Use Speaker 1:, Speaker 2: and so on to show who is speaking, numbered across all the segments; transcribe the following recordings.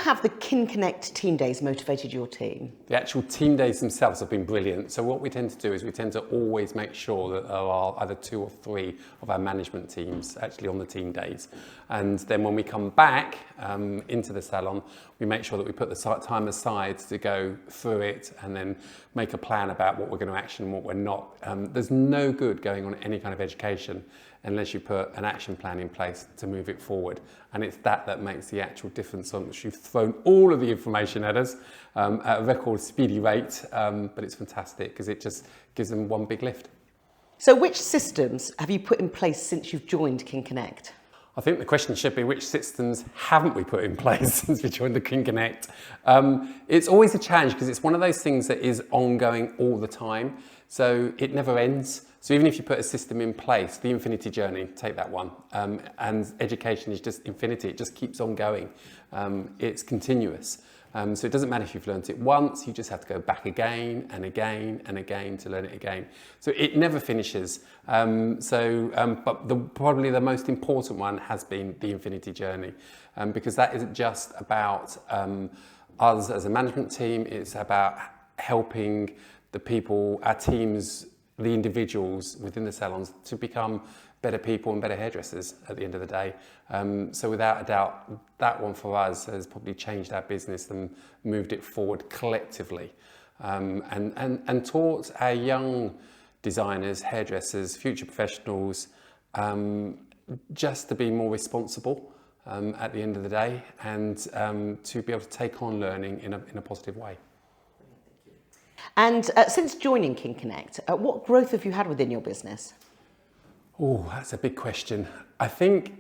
Speaker 1: have the Kin Connect team days motivated your team?
Speaker 2: The actual team days themselves have been brilliant. So what we tend to do is we tend to always make sure that there are either 2 or 3 of our management teams actually on the team days. And then when we come back into the salon, we make sure that we put the time aside to go through it and then make a plan about what we're going to action and what we're not. There's no good going on any kind of education unless you put an action plan in place to move it forward. And it's that makes the actual difference on which you've thrown all of the information at us at a record speedy rate, but it's fantastic because it just gives them one big lift.
Speaker 1: So which systems have you put in place since you've joined Kin Connect?
Speaker 2: I think the question should be, which systems haven't we put in place since we joined the Kin Connect? It's always a challenge because it's one of those things that is ongoing all the time. So it never ends. So even if you put a system in place, the infinity journey, take that one. And education is just infinity. It just keeps on going. It's continuous. So it doesn't matter if you've learned it once, you just have to go back again and again and again to learn it again. So it never finishes. But probably the most important one has been the infinity journey, because that isn't just about us as a management team, it's about helping the people, our teams, the individuals within the salons to become better people and better hairdressers at the end of the day. So without a doubt, that one for us has probably changed our business and moved it forward collectively. And taught our young designers, hairdressers, future professionals, just to be more responsible at the end of the day and to be able to take on learning in a positive way.
Speaker 1: And since joining Kin Connect, what growth have you had within your business?
Speaker 2: Oh, that's a big question. I think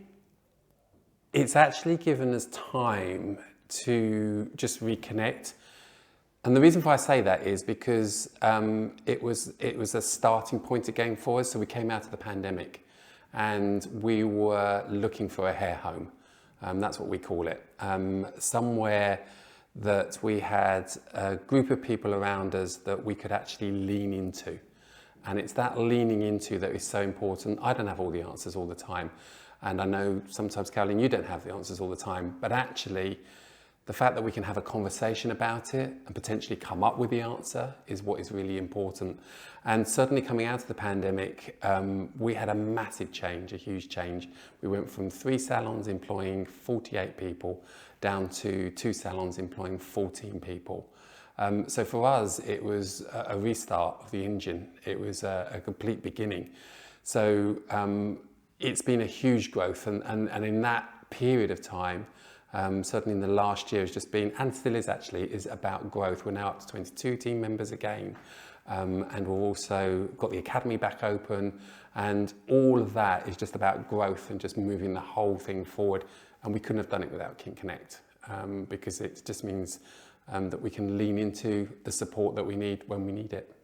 Speaker 2: it's actually given us time to just reconnect. And the reason why I say that is because it was a starting point again for us. So we came out of the pandemic and we were looking for a hair home. That's what we call it. Somewhere that we had a group of people around us that we could actually lean into. And it's that leaning into that is so important. I don't have all the answers all the time. And I know sometimes, Caroline, you don't have the answers all the time. But actually, the fact that we can have a conversation about it and potentially come up with the answer is what is really important. And certainly coming out of the pandemic, we had a massive change, a huge change. We went from 3 salons employing 48 people down to 2 salons employing 14 people. So for us, it was a restart of the engine. It was a complete beginning. So it's been a huge growth, and in that period of time, certainly in the last year, has just been, and still is actually, is about growth. We're now up to 22 team members again, and we've also got the academy back open, and all of that is just about growth and just moving the whole thing forward. And we couldn't have done it without Kin Connect, because it just means that we can lean into the support that we need when we need it.